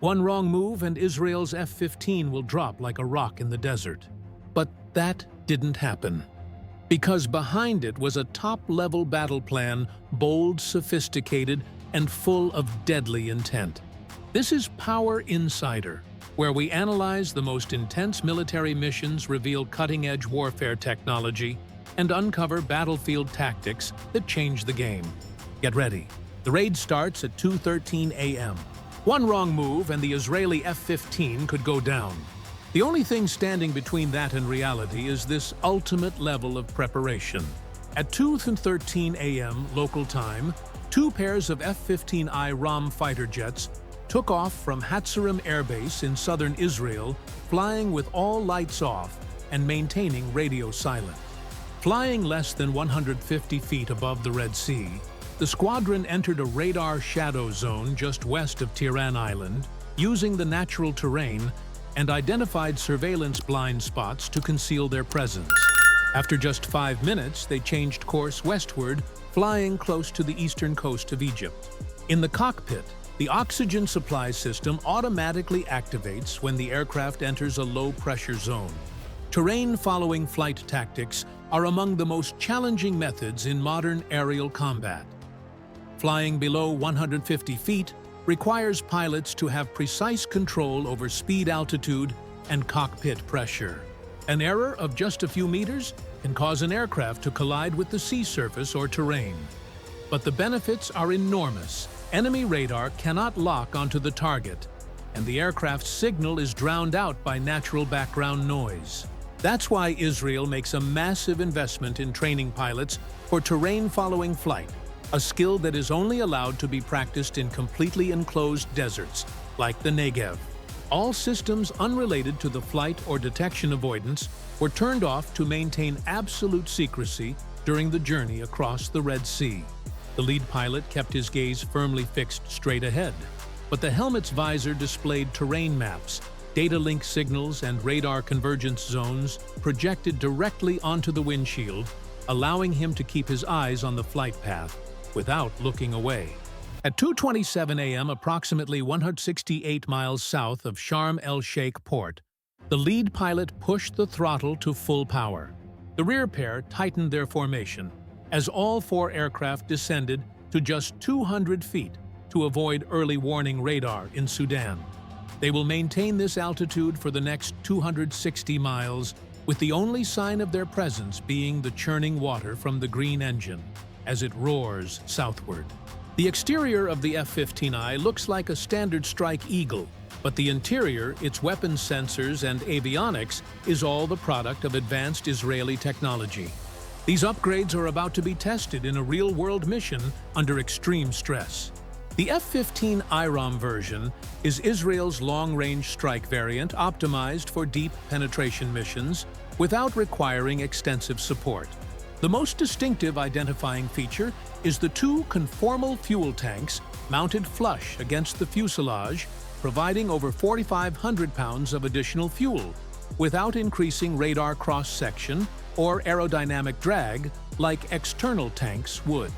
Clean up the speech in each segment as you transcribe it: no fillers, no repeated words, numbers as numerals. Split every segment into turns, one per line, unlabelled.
One wrong move and Israel's F-15 will drop like a rock in the desert. But that didn't happen. Because behind it was a top-level battle plan, bold, sophisticated, and full of deadly intent. This is Power Insider, where we analyze the most intense military missions, reveal cutting-edge warfare technology, and uncover battlefield tactics that change the game. Get ready. The raid starts at 2:13 a.m. One wrong move and the Israeli F-15 could go down. The only thing standing between that and reality is this ultimate level of preparation. At 2:13 a.m. local time, two pairs of F-15I Ram fighter jets took off from Hatzerim Air Base in southern Israel, flying with all lights off and maintaining radio silent. Flying less than 150 feet above the Red Sea, the squadron entered a radar shadow zone just west of Tiran Island, using the natural terrain and identified surveillance blind spots to conceal their presence. After just 5 minutes, they changed course westward, flying close to the eastern coast of Egypt. In the cockpit, the oxygen supply system automatically activates when the aircraft enters a low-pressure zone. Terrain-following flight tactics are among the most challenging methods in modern aerial combat. Flying below 150 feet requires pilots to have precise control over speed, altitude, and cockpit pressure. An error of just a few meters can cause an aircraft to collide with the sea surface or terrain. But the benefits are enormous. Enemy radar cannot lock onto the target, and the aircraft's signal is drowned out by natural background noise. That's why Israel makes a massive investment in training pilots for terrain-following flight, a skill that is only allowed to be practiced in completely enclosed deserts, like the Negev. All systems unrelated to the flight or detection avoidance were turned off to maintain absolute secrecy during the journey across the Red Sea. The lead pilot kept his gaze firmly fixed straight ahead, but the helmet's visor displayed terrain maps, data link signals, and radar convergence zones projected directly onto the windshield, allowing him to keep his eyes on the flight path without looking away. At 2:27 a.m., approximately 168 miles south of Sharm el-Sheikh port, the lead pilot pushed the throttle to full power. The rear pair tightened their formation as all four aircraft descended to just 200 feet to avoid early warning radar in Sudan. They will maintain this altitude for the next 260 miles, with the only sign of their presence being the churning water from the green engine as it roars southward. The exterior of the F-15I looks like a standard Strike Eagle, but the interior, its weapons sensors and avionics, is all the product of advanced Israeli technology. These upgrades are about to be tested in a real-world mission under extreme stress. The F-15 IRAM version is Israel's long-range strike variant optimized for deep penetration missions without requiring extensive support. The most distinctive identifying feature is the two conformal fuel tanks mounted flush against the fuselage, providing over 4,500 pounds of additional fuel without increasing radar cross-section or aerodynamic drag like external tanks would.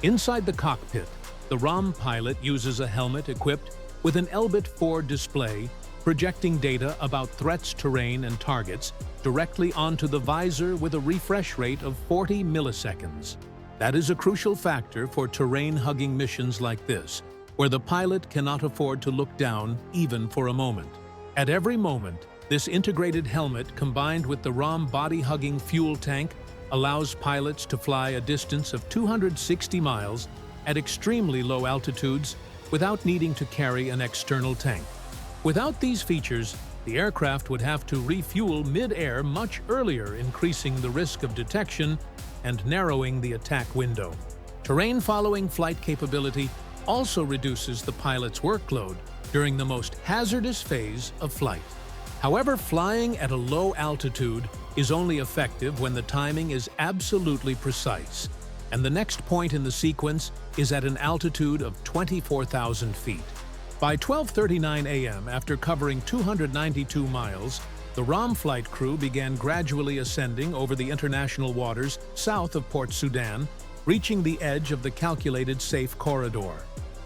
Inside the cockpit, the RAM pilot uses a helmet equipped with an Elbit 4 display, projecting data about threats, terrain, and targets directly onto the visor with a refresh rate of 40 milliseconds. That is a crucial factor for terrain-hugging missions like this, where the pilot cannot afford to look down even for a moment. At every moment, this integrated helmet combined with the RAM body-hugging fuel tank allows pilots to fly a distance of 260 miles at extremely low altitudes without needing to carry an external tank. Without these features, the aircraft would have to refuel mid-air much earlier, increasing the risk of detection and narrowing the attack window. Terrain-following flight capability also reduces the pilot's workload during the most hazardous phase of flight. However, flying at a low altitude is only effective when the timing is absolutely precise, and the next point in the sequence is at an altitude of 24,000 feet. By 12:39 a.m., after covering 292 miles, the RAM flight crew began gradually ascending over the international waters south of Port Sudan, reaching the edge of the calculated safe corridor.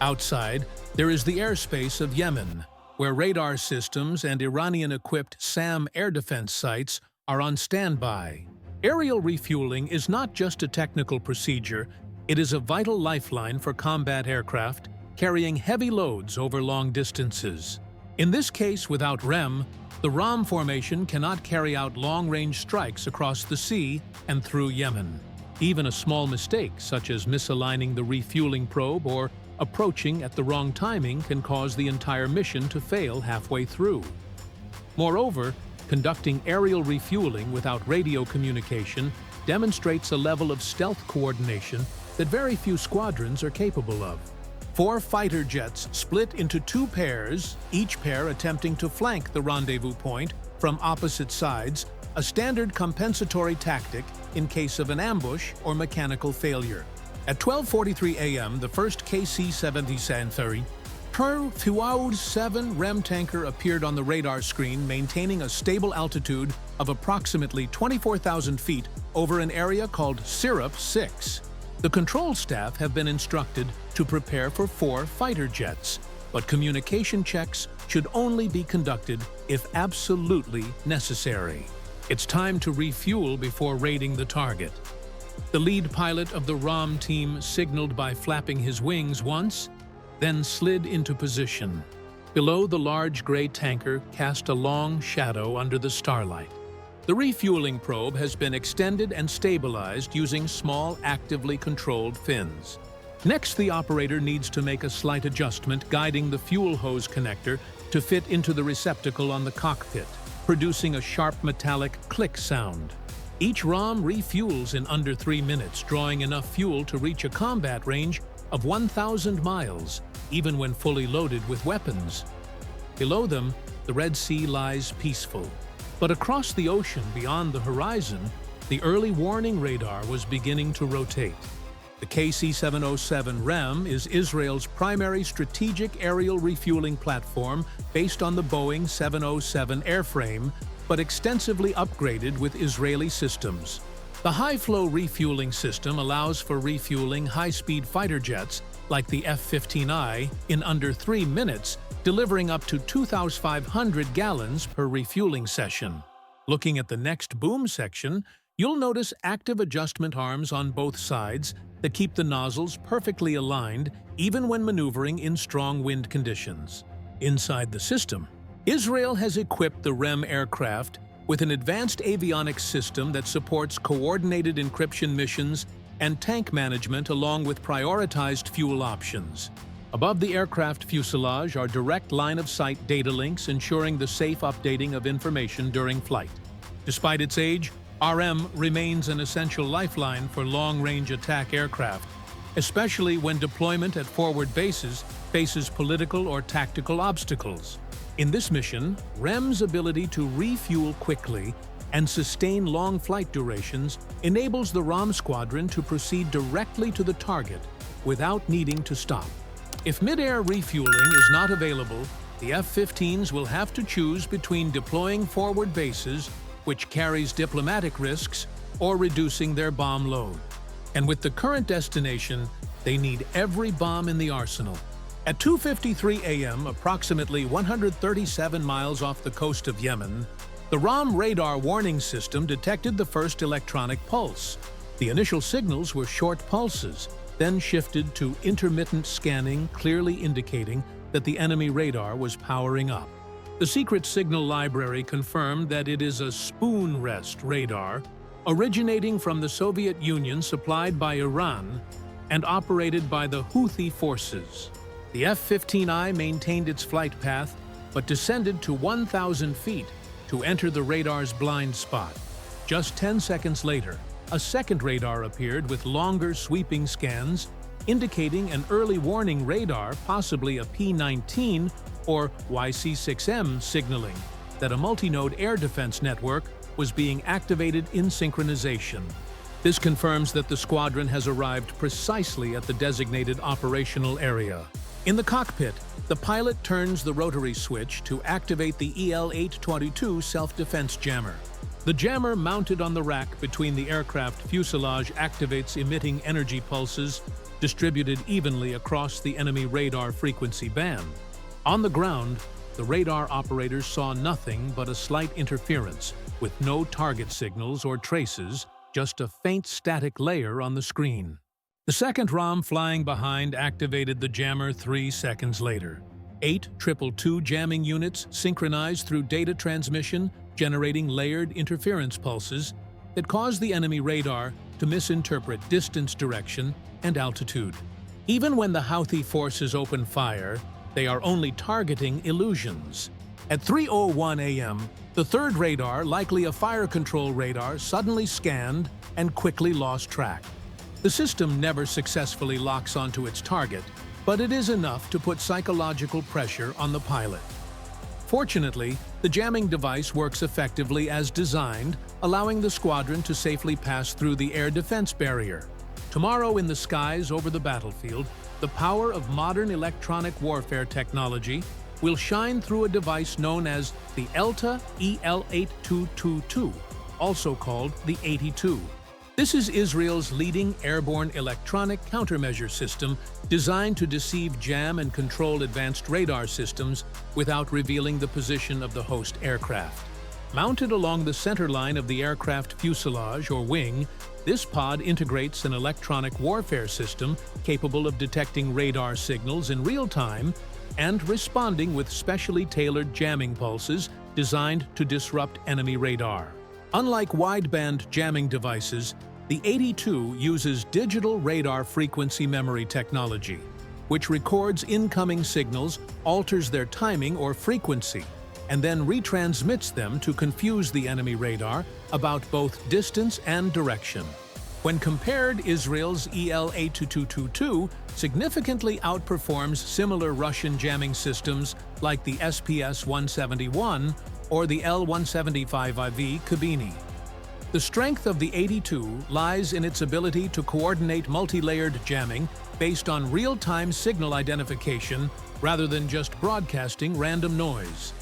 Outside, there is the airspace of Yemen, where radar systems and Iranian-equipped SAM air defense sites are on standby. Aerial refueling is not just a technical procedure, it is a vital lifeline for combat aircraft carrying heavy loads over long distances. In this case, without REM, the RAM formation cannot carry out long-range strikes across the sea and through Yemen. Even a small mistake, such as misaligning the refueling probe or approaching at the wrong timing, can cause the entire mission to fail halfway through. Moreover, conducting aerial refueling without radio communication demonstrates a level of stealth coordination that very few squadrons are capable of. 4 fighter jets split into 2 pairs, each pair attempting to flank the rendezvous point from opposite sides, a standard compensatory tactic in case of an ambush or mechanical failure. At 12:43 a.m., the first KC-77 Fuad 7 REM tanker appeared on the radar screen, maintaining a stable altitude of approximately 24,000 feet over an area called Syrup 6. The control staff have been instructed to prepare for 4 fighter jets, but communication checks should only be conducted if absolutely necessary. It's time to refuel before raiding the target. The lead pilot of the ROM team signaled by flapping his wings once, then slid into position. Below, the large gray tanker cast a long shadow under the starlight. The refueling probe has been extended and stabilized using small, actively controlled fins. Next, the operator needs to make a slight adjustment, guiding the fuel hose connector to fit into the receptacle on the cockpit, producing a sharp metallic click sound. Each ROM refuels in under 3 minutes, drawing enough fuel to reach a combat range of 1,000 miles, even when fully loaded with weapons. Below them, the Red Sea lies peaceful. But across the ocean beyond the horizon, the early warning radar was beginning to rotate. The KC-707 REM is Israel's primary strategic aerial refueling platform based on the Boeing 707 airframe, but extensively upgraded with Israeli systems. The high-flow refueling system allows for refueling high-speed fighter jets like the F-15I in under 3 minutes, delivering up to 2,500 gallons per refueling session. Looking at the next boom section, you'll notice active adjustment arms on both sides that keep the nozzles perfectly aligned even when maneuvering in strong wind conditions. Inside the system, Israel has equipped the REM aircraft with an advanced avionics system that supports coordinated encryption missions and tank management along with prioritized fuel options. Above the aircraft fuselage are direct line-of-sight data links ensuring the safe updating of information during flight. Despite its age, RM remains an essential lifeline for long-range attack aircraft, especially when deployment at forward bases faces political or tactical obstacles. In this mission, REM's ability to refuel quickly and sustain long flight durations enables the ROM squadron to proceed directly to the target without needing to stop. If mid-air refueling is not available, the F-15s will have to choose between deploying forward bases, which carries diplomatic risks, or reducing their bomb load. And with the current destination, they need every bomb in the arsenal. At 2:53 a.m., approximately 137 miles off the coast of Yemen, the ROM radar warning system detected the first electronic pulse. The initial signals were short pulses, then shifted to intermittent scanning, clearly indicating that the enemy radar was powering up. The secret signal library confirmed that it is a spoon rest radar, originating from the Soviet Union, supplied by Iran, and operated by the Houthi forces. The F-15I maintained its flight path, but descended to 1,000 feet to enter the radar's blind spot. Just 10 seconds later, a second radar appeared with longer sweeping scans, indicating an early warning radar, possibly a P-19 or YC-6M signaling that a multi-node air defense network was being activated in synchronization. This confirms that the squadron has arrived precisely at the designated operational area. In the cockpit, the pilot turns the rotary switch to activate the EL-822 self-defense jammer. The jammer, mounted on the rack between the aircraft fuselage, activates emitting energy pulses distributed evenly across the enemy radar frequency band. On the ground, the radar operators saw nothing but a slight interference, with no target signals or traces, just a faint static layer on the screen. The second ROM flying behind activated the jammer 3 seconds later. 8 222 jamming units synchronized through data transmission, generating layered interference pulses that cause the enemy radar to misinterpret distance, direction, and altitude. Even when the Houthi forces open fire, they are only targeting illusions. At 3:01 a.m., the third radar, likely a fire control radar, suddenly scanned and quickly lost track. The system never successfully locks onto its target, but it is enough to put psychological pressure on the pilot. Fortunately, the jamming device works effectively as designed, allowing the squadron to safely pass through the air defense barrier. Tomorrow in the skies over the battlefield, the power of modern electronic warfare technology will shine through a device known as the ELTA EL8222, also called the 82. This is Israel's leading airborne electronic countermeasure system designed to deceive, jam, and control advanced radar systems without revealing the position of the host aircraft. Mounted along the center line of the aircraft fuselage or wing, this pod integrates an electronic warfare system capable of detecting radar signals in real time and responding with specially tailored jamming pulses designed to disrupt enemy radar. Unlike wideband jamming devices, the 82 uses digital radar frequency memory technology, which records incoming signals, alters their timing or frequency, and then retransmits them to confuse the enemy radar about both distance and direction. When compared, Israel's EL8222 significantly outperforms similar Russian jamming systems like the SPS-171 or the L-175IV Kabini. The strength of the 82 lies in its ability to coordinate multi-layered jamming based on real-time signal identification rather than just broadcasting random noise.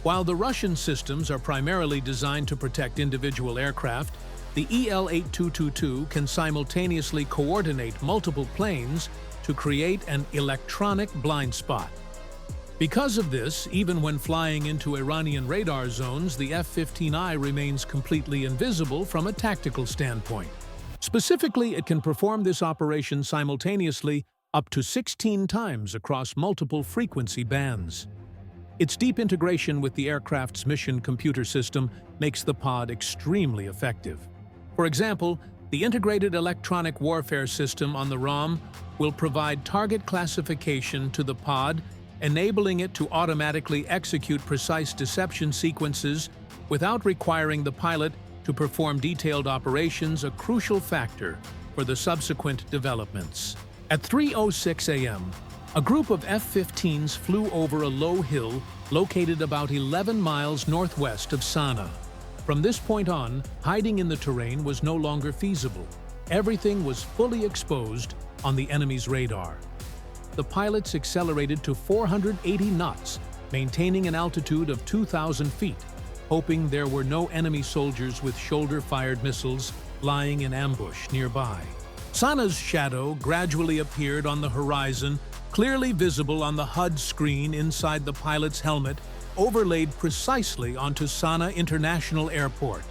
While the Russian systems are primarily designed to protect individual aircraft, the EL8222 can simultaneously coordinate multiple planes to create an electronic blind spot. Because of this, even when flying into Iranian radar zones, the F-15I remains completely invisible from a tactical standpoint. Specifically, it can perform this operation simultaneously up to 16 times across multiple frequency bands. Its deep integration with the aircraft's mission computer system makes the pod extremely effective. For example, the integrated electronic warfare system on the ROM will provide target classification to the pod, enabling it to automatically execute precise deception sequences without requiring the pilot to perform detailed operations, a crucial factor for the subsequent developments. At 3:06 a.m., a group of F-15s flew over a low hill located about 11 miles northwest of Sana'a. From this point on, hiding in the terrain was no longer feasible. Everything was fully exposed on the enemy's radar. The pilots accelerated to 480 knots, maintaining an altitude of 2,000 feet, hoping there were no enemy soldiers with shoulder-fired missiles lying in ambush nearby. Sana'a's shadow gradually appeared on the horizon, clearly visible on the HUD screen inside the pilot's helmet, overlaid precisely onto Sana'a International Airport.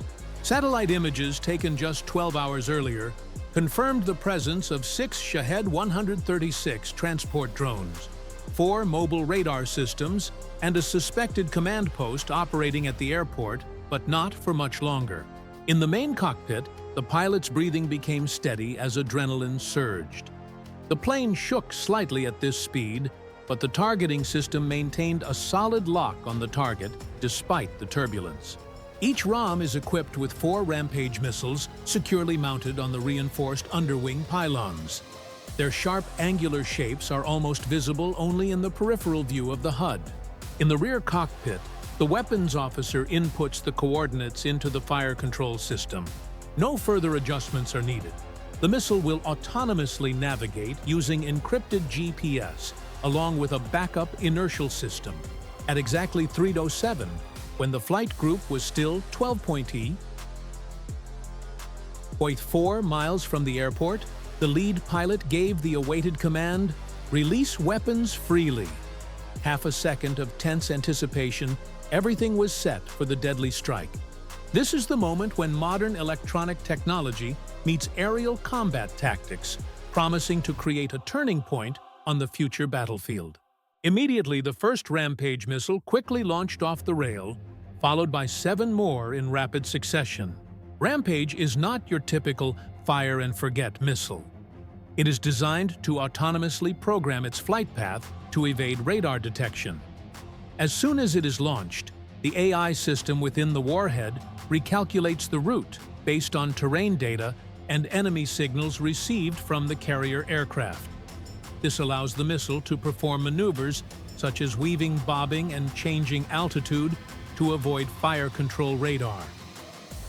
Satellite images taken just 12 hours earlier confirmed the presence of 6 Shahed 136 transport drones, 4 mobile radar systems, and a suspected command post operating at the airport, but not for much longer. In the main cockpit, the pilot's breathing became steady as adrenaline surged. The plane shook slightly at this speed, but the targeting system maintained a solid lock on the target despite the turbulence. Each ROM is equipped with 4 Rampage missiles securely mounted on the reinforced underwing pylons. Their sharp, angular shapes are almost visible only in the peripheral view of the HUD. In the rear cockpit, the weapons officer inputs the coordinates into the fire control system. No further adjustments are needed. The missile will autonomously navigate using encrypted GPS, along with a backup inertial system. At exactly 3:07, when the flight group was still 12.4 miles from the airport, the lead pilot gave the awaited command, "Release weapons freely." half a second of tense anticipation, everything was set for the deadly strike. This is the moment when modern electronic technology meets aerial combat tactics, promising to create a turning point on the future battlefield. Immediately, the first Rampage missile quickly launched off the rail, followed by 7 more in rapid succession. Rampage is not your typical fire-and-forget missile. It is designed to autonomously program its flight path to evade radar detection. As soon as it is launched, the AI system within the warhead recalculates the route based on terrain data and enemy signals received from the carrier aircraft. This allows the missile to perform maneuvers such as weaving, bobbing, and changing altitude to avoid fire control radar.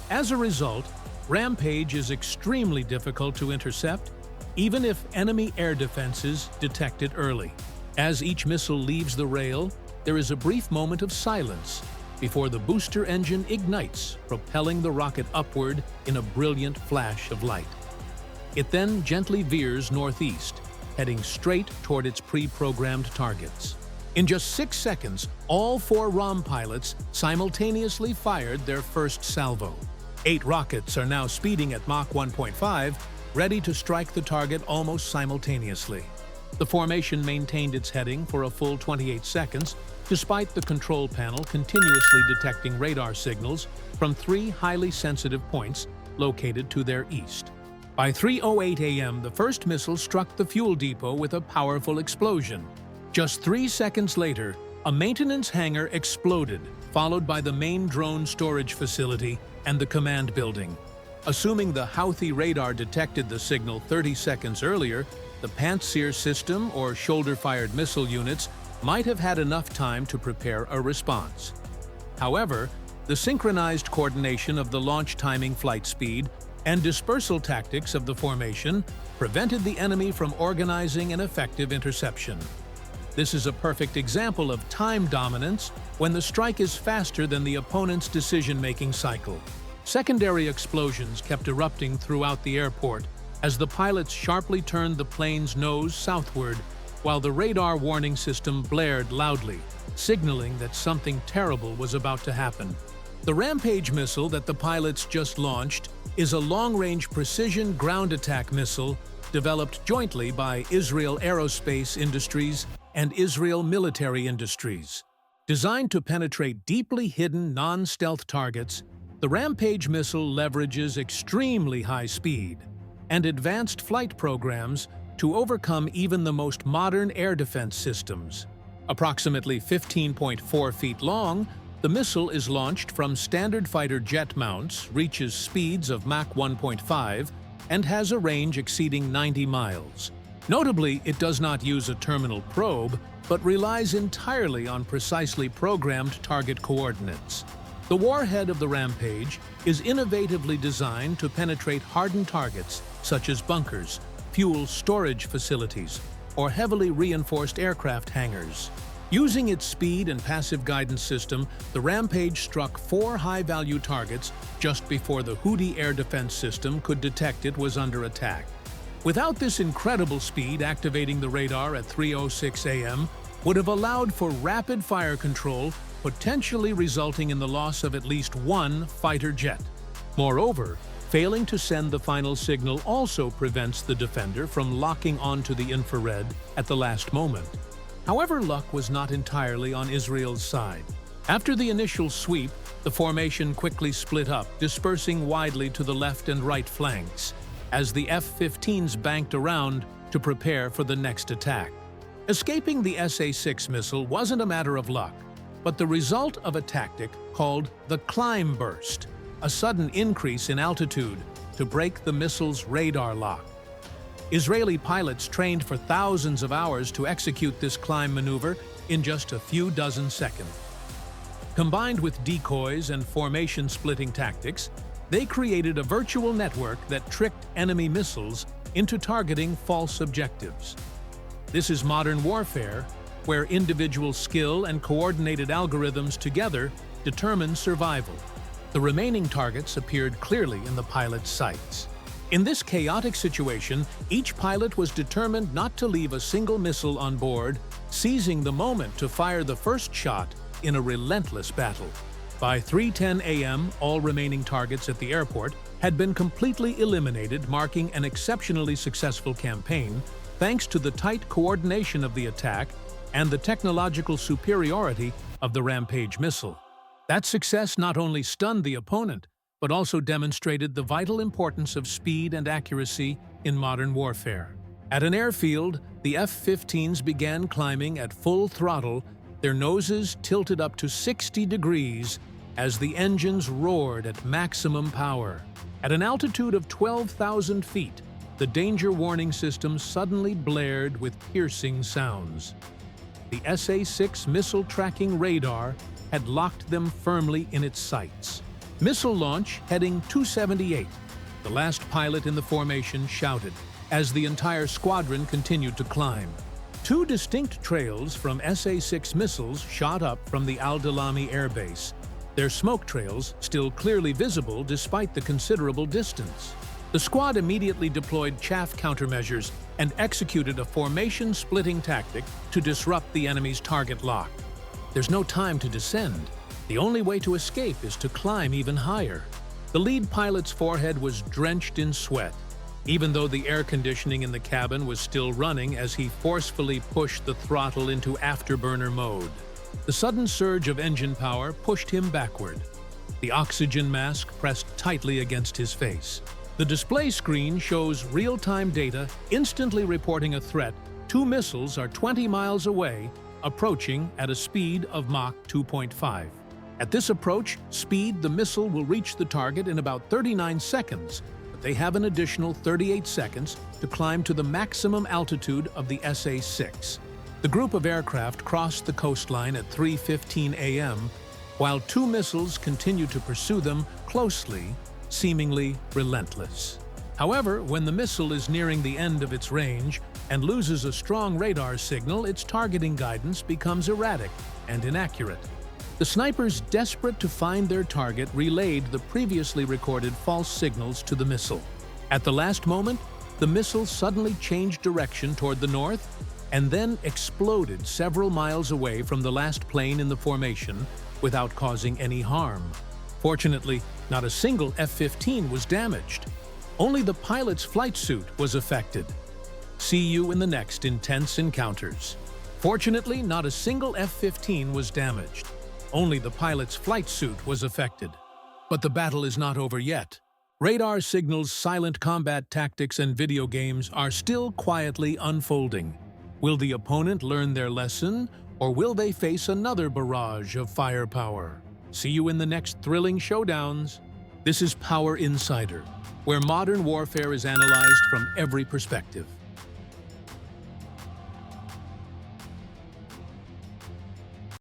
As a result, Rampage is extremely difficult to intercept, even if enemy air defenses detect it early. As each missile leaves the rail, there is a brief moment of silence before the booster engine ignites, propelling the rocket upward in a brilliant flash of light. It then gently veers northeast, heading straight toward its pre-programmed targets. In just 6 seconds, all 4 ROM pilots simultaneously fired their first salvo. 8 rockets are now speeding at Mach 1.5, ready to strike the target almost simultaneously. The formation maintained its heading for a full 28 seconds, despite the control panel continuously detecting radar signals from 3 highly sensitive points located to their east. By 3:08 a.m., the first missile struck the fuel depot with a powerful explosion. Just 3 seconds later, a maintenance hangar exploded, followed by the main drone storage facility and the command building. Assuming the Houthi radar detected the signal 30 seconds earlier, the Pantsir system or shoulder-fired missile units might have had enough time to prepare a response. However, the synchronized coordination of the launch timing, flight speed, and dispersal tactics of the formation prevented the enemy from organizing an effective interception. This is a perfect example of time dominance when the strike is faster than the opponent's decision-making cycle. Secondary explosions kept erupting throughout the airport as the pilots sharply turned the plane's nose southward, while the radar warning system blared loudly, signaling that something terrible was about to happen. The Rampage missile that the pilots just launched is a long-range precision ground attack missile developed jointly by Israel Aerospace Industries and Israel Military Industries. Designed to penetrate deeply hidden non-stealth targets, the Rampage missile leverages extremely high speed and advanced flight programs to overcome even the most modern air defense systems. Approximately 15.4 feet long, the missile is launched from standard fighter jet mounts, reaches speeds of Mach 1.5, and has a range exceeding 90 miles. Notably, it does not use a terminal probe, but relies entirely on precisely programmed target coordinates. The warhead of the Rampage is innovatively designed to penetrate hardened targets such as bunkers, fuel storage facilities, or heavily reinforced aircraft hangars. Using its speed and passive guidance system, the Rampage struck 4 high-value targets just before the Houthi air defense system could detect it was under attack. Without this incredible speed, activating the radar at 3:06 a.m. would have allowed for rapid fire control, potentially resulting in the loss of at least 1 fighter jet. Moreover, failing to send the final signal also prevents the defender from locking onto the infrared at the last moment. However, luck was not entirely on Israel's side. After the initial sweep, the formation quickly split up, dispersing widely to the left and right flanks, as the F-15s banked around to prepare for the next attack. Escaping the SA-6 missile wasn't a matter of luck, but the result of a tactic called the climb burst, a sudden increase in altitude to break the missile's radar lock. Israeli pilots trained for thousands of hours to execute this climb maneuver in just a few dozen seconds. Combined with decoys and formation-splitting tactics, they created a virtual network that tricked enemy missiles into targeting false objectives. This is modern warfare, where individual skill and coordinated algorithms together determine survival. The remaining targets appeared clearly in the pilot's sights. In this chaotic situation, each pilot was determined not to leave a single missile on board seizing the moment to fire the first shot in a relentless battle. By 3:10 a.m., all remaining targets at the airport had been completely eliminated, marking an exceptionally successful campaign thanks to the tight coordination of the attack and the technological superiority of the Rampage missile. That success not only stunned the opponent, but also demonstrated the vital importance of speed and accuracy in modern warfare. At an airfield, the F-15s began climbing at full throttle, their noses tilted up to 60 degrees as the engines roared at maximum power. At an altitude of 12,000 feet, the danger warning system suddenly blared with piercing sounds. The SA-6 missile tracking radar had locked them firmly in its sights. Missile launch heading 278. The last pilot in the formation shouted as the entire squadron continued to climb. Two distinct trails from SA-6 missiles shot up from the Al-Dalami airbase, their smoke trails still clearly visible despite the considerable distance. The squad immediately deployed chaff countermeasures and executed a formation-splitting tactic to disrupt the enemy's target lock. There's no time to descend. The only way to escape is to climb even higher. The lead pilot's forehead was drenched in sweat, even though the air conditioning in the cabin was still running as he forcefully pushed the throttle into afterburner mode. The sudden surge of engine power pushed him backward. The oxygen mask pressed tightly against his face. The display screen shows real-time data instantly reporting a threat. Two missiles are 20 miles away, approaching at a speed of Mach 2.5. At this approach speed, the missile will reach the target in about 39 seconds, but they have an additional 38 seconds to climb to the maximum altitude of the SA-6. The group of aircraft crossed the coastline at 3:15 a.m., while two missiles continued to pursue them closely, seemingly relentless. However, when the missile is nearing the end of its range and loses a strong radar signal, its targeting guidance becomes erratic and inaccurate. The snipers, desperate to find their target, relayed the previously recorded false signals to the missile. At the last moment, the missile suddenly changed direction toward the north and then exploded several miles away from the last plane in the formation without causing any harm. Fortunately, not a single F-15 was damaged. Only the pilot's flight suit was affected. See you in the next intense encounters. Fortunately, not a single F-15 was damaged. Only the pilot's flight suit was affected. But the battle is not over yet. Radar signals, silent combat tactics, and video games are still quietly unfolding. Will the opponent learn their lesson, or will they face another barrage of firepower? See you in the next thrilling showdowns. This is Power Insider, where modern warfare is analyzed from every perspective.